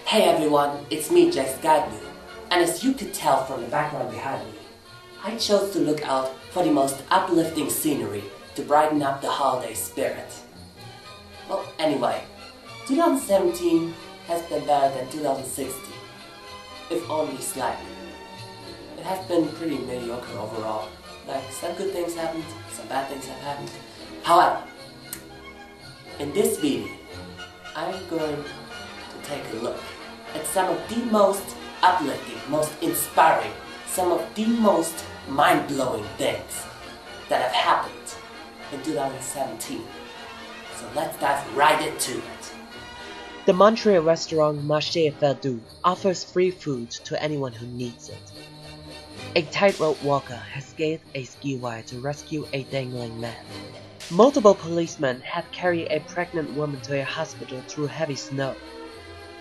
Hey everyone, it's me, Jack Skyblue, and as you could tell from the background behind me, I chose to look out for the most uplifting scenery to brighten up the holiday spirit. Well, anyway, 2017 has been better than 2016, if only slightly. It has been pretty mediocre overall. Like, some good things happened, some bad things have happened. However, in this video, I'm going to take a look at some of the most uplifting, most inspiring, some of the most mind-blowing things that have happened in 2017. So let's dive right into it. The Montreal restaurant Marché Verdú offers free food to anyone who needs it. A tightrope walker has scaled a ski wire to rescue a dangling man. Multiple policemen have carried a pregnant woman to a hospital through heavy snow.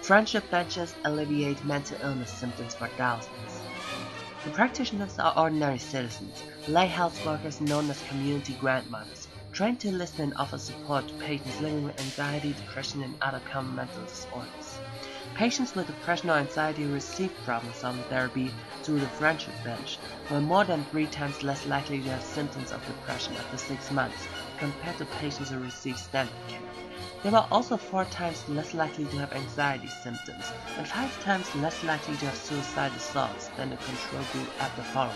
Friendship benches alleviate mental illness symptoms for thousands. The practitioners are ordinary citizens, lay health workers known as community grandmothers, trained to listen and offer support to patients living with anxiety, depression, and other common mental disorders. Patients with depression or anxiety receive problem-solving therapy through the Friendship Bench, who are more than 3 times less likely to have symptoms of depression after 6 months compared to patients who receive standard care. They were also 4 times less likely to have anxiety symptoms and 5 times less likely to have suicidal thoughts than the control group after follow-up.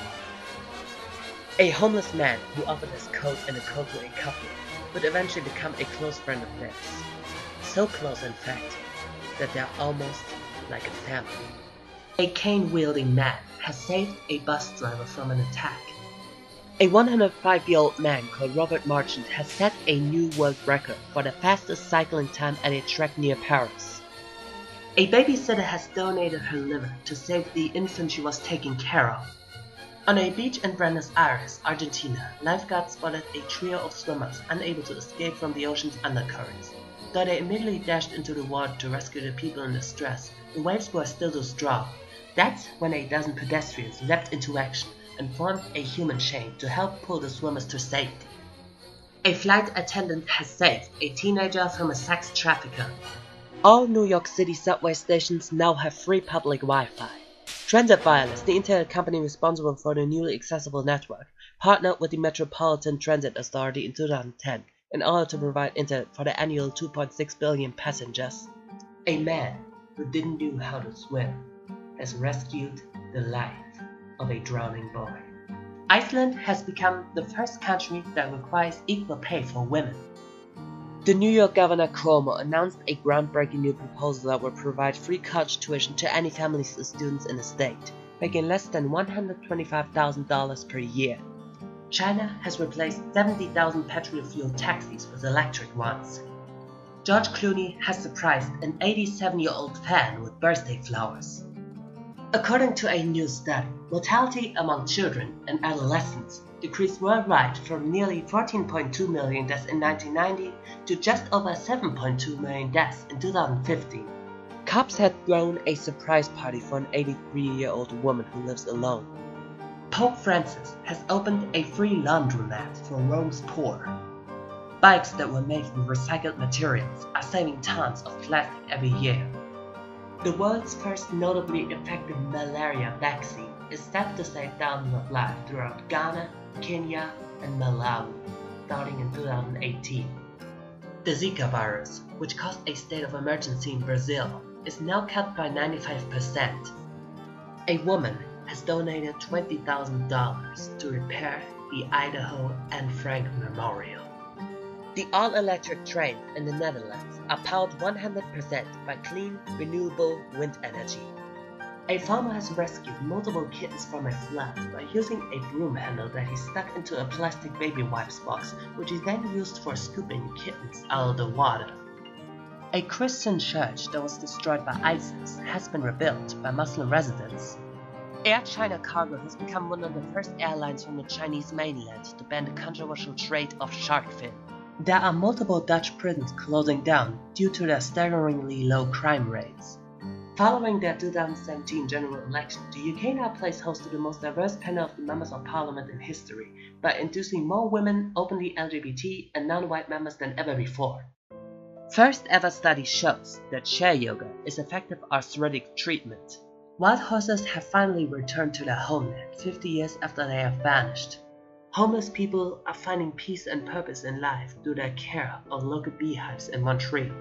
A homeless man who offered his coat and a coat to a couple would eventually become a close friend of theirs. So close, in fact, that they're almost like a family. A cane-wielding man has saved a bus driver from an attack. A 105-year-old man called Robert Marchand has set a new world record for the fastest cycling time at a track near Paris. A babysitter has donated her liver to save the infant she was taking care of. On a beach in Buenos Aires, Argentina, lifeguards spotted a trio of swimmers unable to escape from the ocean's undercurrents. Though they immediately dashed into the water to rescue the people in distress, the waves were still too strong. That's when a dozen pedestrians leapt into action and formed a human chain to help pull the swimmers to safety. A flight attendant has saved a teenager from a sex trafficker. All New York City subway stations now have free public Wi-Fi. Transit Wireless, the internet company responsible for the newly accessible network, partnered with the Metropolitan Transit Authority in 2010 in order to provide internet for the annual 2.6 billion passengers. A man who didn't know how to swim has rescued the life of a drowning boy. Iceland has become the first country that requires equal pay for women. The New York Governor Cuomo announced a groundbreaking new proposal that will provide free college tuition to any families of students in the state, making less than $125,000 per year. China has replaced 70,000 petrol-fueled taxis with electric ones. George Clooney has surprised an 87-year-old fan with birthday flowers. According to a new study, mortality among children and adolescents decreased worldwide from nearly 14.2 million deaths in 1990 to just over 7.2 million deaths in 2015. Cops had thrown a surprise party for an 83-year-old woman who lives alone. Pope Francis has opened a free laundromat for Rome's poor. Bikes that were made from recycled materials are saving tons of plastic every year. The world's first notably effective malaria vaccine is set to save thousands of lives throughout Ghana, Kenya, and Malawi, starting in 2018. The Zika virus, which caused a state of emergency in Brazil, is now cut by 95%. A woman has donated $20,000 to repair the Idaho Anne Frank Memorial. The all-electric trains in the Netherlands are powered 100% by clean, renewable wind energy. A farmer has rescued multiple kittens from a flood by using a broom handle that he stuck into a plastic baby wipes box, which he then used for scooping kittens out of the water. A Christian church that was destroyed by ISIS has been rebuilt by Muslim residents. Air China Cargo has become one of the first airlines from the Chinese mainland to ban the controversial trade of shark fin. There are multiple Dutch prisons closing down due to their staggeringly low crime rates. Following their 2017 general election, the UK now plays host to the most diverse panel of the members of parliament in history, by inducing more women, openly LGBT, and non-white members than ever before. First ever study shows that chair yoga is effective arthritic treatment. Wild horses have finally returned to their homeland 50 years after they have vanished. Homeless people are finding peace and purpose in life through their care of local beehives in Montreal.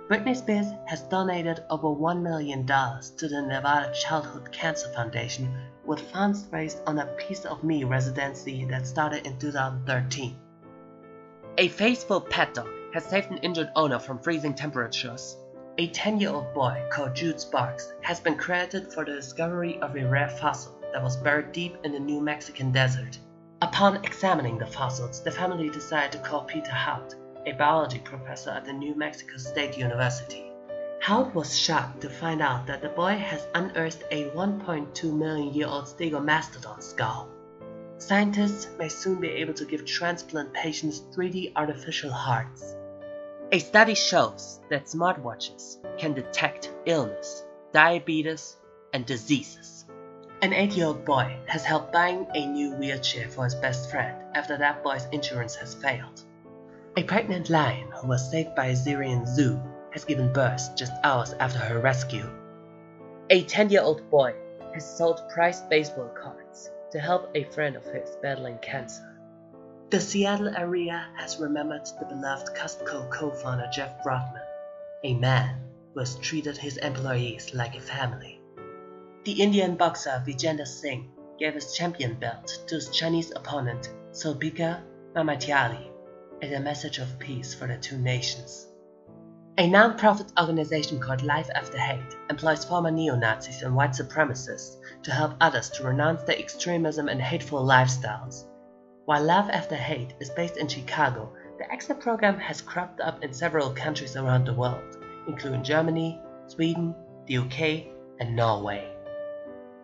Britney Spears has donated over $1 million to the Nevada Childhood Cancer Foundation with funds raised on a Piece of Me residency that started in 2013. A faithful pet dog has saved an injured owner from freezing temperatures. A 10-year-old boy called Jude Sparks has been credited for the discovery of a rare fossil that was buried deep in the New Mexican desert. Upon examining the fossils, the family decided to call Peter Hout, a biology professor at the New Mexico State University. Hout was shocked to find out that the boy has unearthed a 1.2 million-year-old stegomastodon skull. Scientists may soon be able to give transplant patients 3D artificial hearts. A study shows that smartwatches can detect illness, diabetes, and diseases. An 8-year-old boy has helped buying a new wheelchair for his best friend after that boy's insurance has failed. A pregnant lion who was saved by a Syrian zoo has given birth just hours after her rescue. A 10-year-old boy has sold prized baseball cards to help a friend of his battling cancer. The Seattle area has remembered the beloved Costco co-founder Jeff Broadman, a man who has treated his employees like a family. The Indian boxer Vijender Singh gave his champion belt to his Chinese opponent Sulbika Mamatyali as a message of peace for the two nations. A non-profit organization called Life After Hate employs former neo-Nazis and white supremacists to help others to renounce their extremism and hateful lifestyles. While Love After Hate is based in Chicago, the exit program has cropped up in several countries around the world, including Germany, Sweden, the UK, and Norway.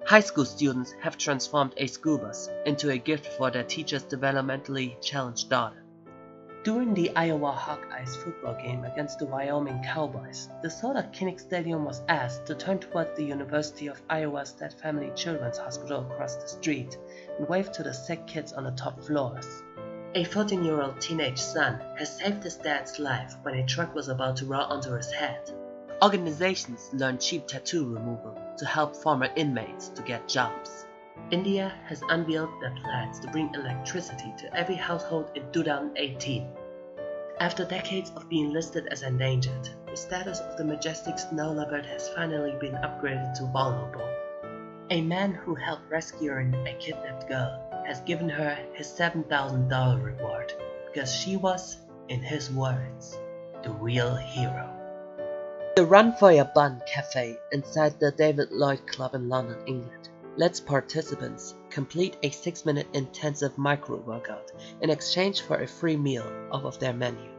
High school students have transformed a school bus into a gift for their teacher's developmentally challenged daughter. During the Iowa Hawkeyes football game against the Wyoming Cowboys, the Soda Kinnick Stadium was asked to turn towards the University of Iowa's Dead Family Children's Hospital across the street and wave to the sick kids on the top floors. A 14-year-old teenage son has saved his dad's life when a truck was about to roll onto his head. Organizations learn cheap tattoo removal to help former inmates to get jobs. India has unveiled their plans to bring electricity to every household in 2018. After decades of being listed as endangered, the status of the majestic snow leopard has finally been upgraded to vulnerable. A man who helped rescuing a kidnapped girl has given her his $7,000 reward because she was, in his words, the real hero. The Run for Your Bun cafe inside the David Lloyd Club in London, England, lets participants complete a 6-minute intensive micro-workout in exchange for a free meal off of their menu.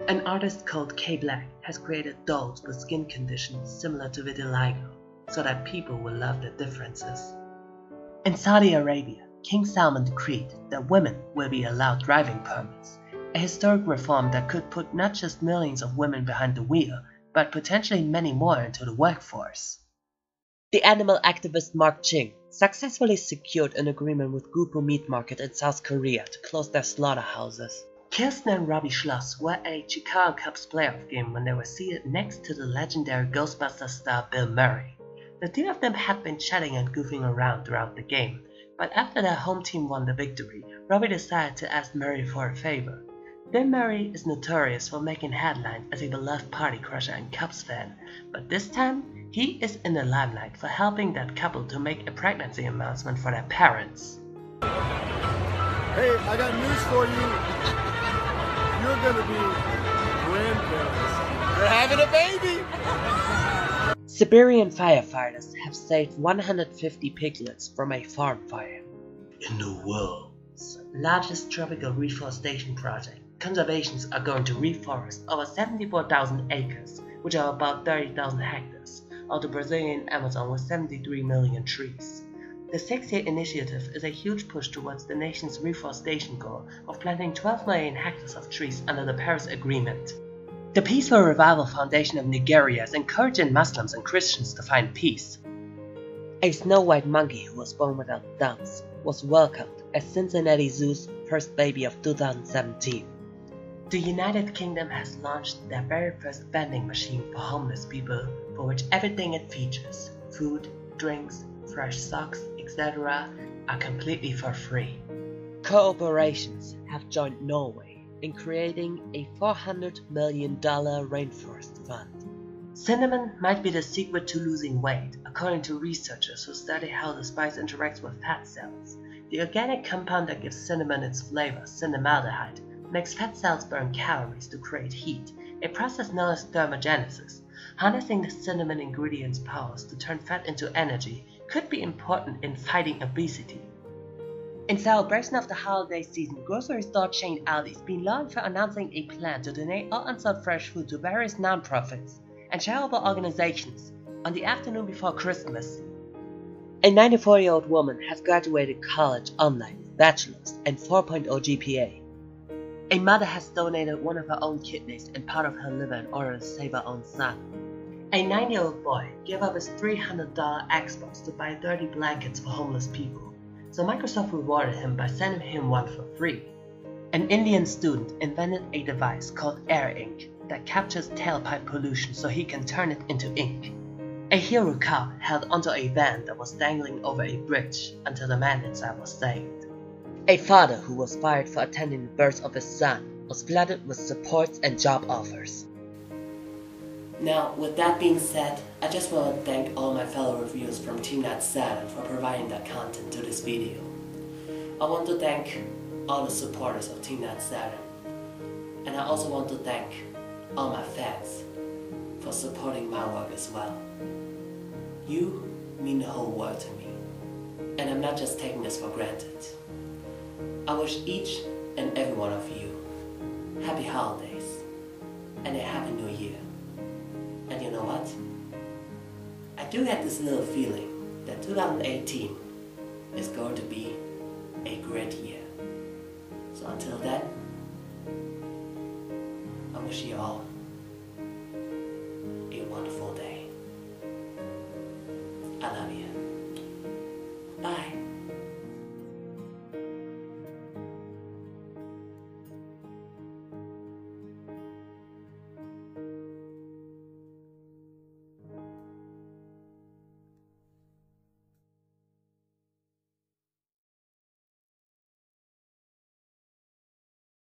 An artist called K Black has created dolls with skin conditions similar to vitiligo, so that people will love the differences. In Saudi Arabia, King Salman decreed that women will be allowed driving permits, a historic reform that could put not just millions of women behind the wheel, but potentially many more into the workforce. The animal activist Mark Ching successfully secured an agreement with Gupo Meat Market in South Korea to close their slaughterhouses. Kirsten and Robbie Schloss were at a Chicago Cubs playoff game when they were seated next to the legendary Ghostbusters star Bill Murray. The two of them had been chatting and goofing around throughout the game, but after their home team won the victory, Robbie decided to ask Murray for a favor. Bill Murray is notorious for making headlines as a beloved party crusher and Cubs fan, but this time, he is in the limelight for helping that couple to make a pregnancy announcement for their parents. Hey, I got news for you. You're gonna be grandparents. You're having a baby! Siberian firefighters have saved 150 piglets from a farm fire. In the world's largest tropical reforestation project, conservations are going to reforest over 74,000 acres, which are about 30,000 hectares, of the Brazilian Amazon with 73 million trees. The 6-year initiative is a huge push towards the nation's reforestation goal of planting 12 million hectares of trees under the Paris Agreement. The Peaceful Revival Foundation of Nigeria is encouraging Muslims and Christians to find peace. A snow-white monkey who was born without thumbs was welcomed as Cincinnati Zoo's first baby of 2017. The United Kingdom has launched their very first vending machine for homeless people, for which everything it features, food, drinks, fresh socks, etc., are completely for free. Corporations have joined Norway in creating a $400 million rainforest fund. Cinnamon might be the secret to losing weight, according to researchers who study how the spice interacts with fat cells. The organic compound that gives cinnamon its flavor, cinnamaldehyde, makes fat cells burn calories to create heat, a process known as thermogenesis. Harnessing the cinnamon ingredient's powers to turn fat into energy could be important in fighting obesity. In celebration of the holiday season, grocery store chain Aldi's been lauded for announcing a plan to donate all unsold fresh food to various non-profits and charitable organizations on the afternoon before Christmas. A 94-year-old woman has graduated college online with bachelor's and 4.0 GPA. A mother has donated one of her own kidneys and part of her liver in order to save her own son. A 9-year-old boy gave up his $300 Xbox to buy 30 blankets for homeless people, so Microsoft rewarded him by sending him one for free. An Indian student invented a device called air ink that captures tailpipe pollution so he can turn it into ink. A hero cop held onto a van that was dangling over a bridge until the man inside was saved. A father who was fired for attending the birth of his son was flooded with supports and job offers. Now, with that being said, I just want to thank all my fellow reviewers from Team Nat Saturn for providing that content to this video. I want to thank all the supporters of Team Nat Saturn, and I also want to thank all my fans for supporting my work as well. You mean the whole world to me, and I'm not just taking this for granted. I wish each and every one of you happy holidays and a happy new year. And you know what? I do get this little feeling that 2018 is going to be a great year. So until then, I wish you all a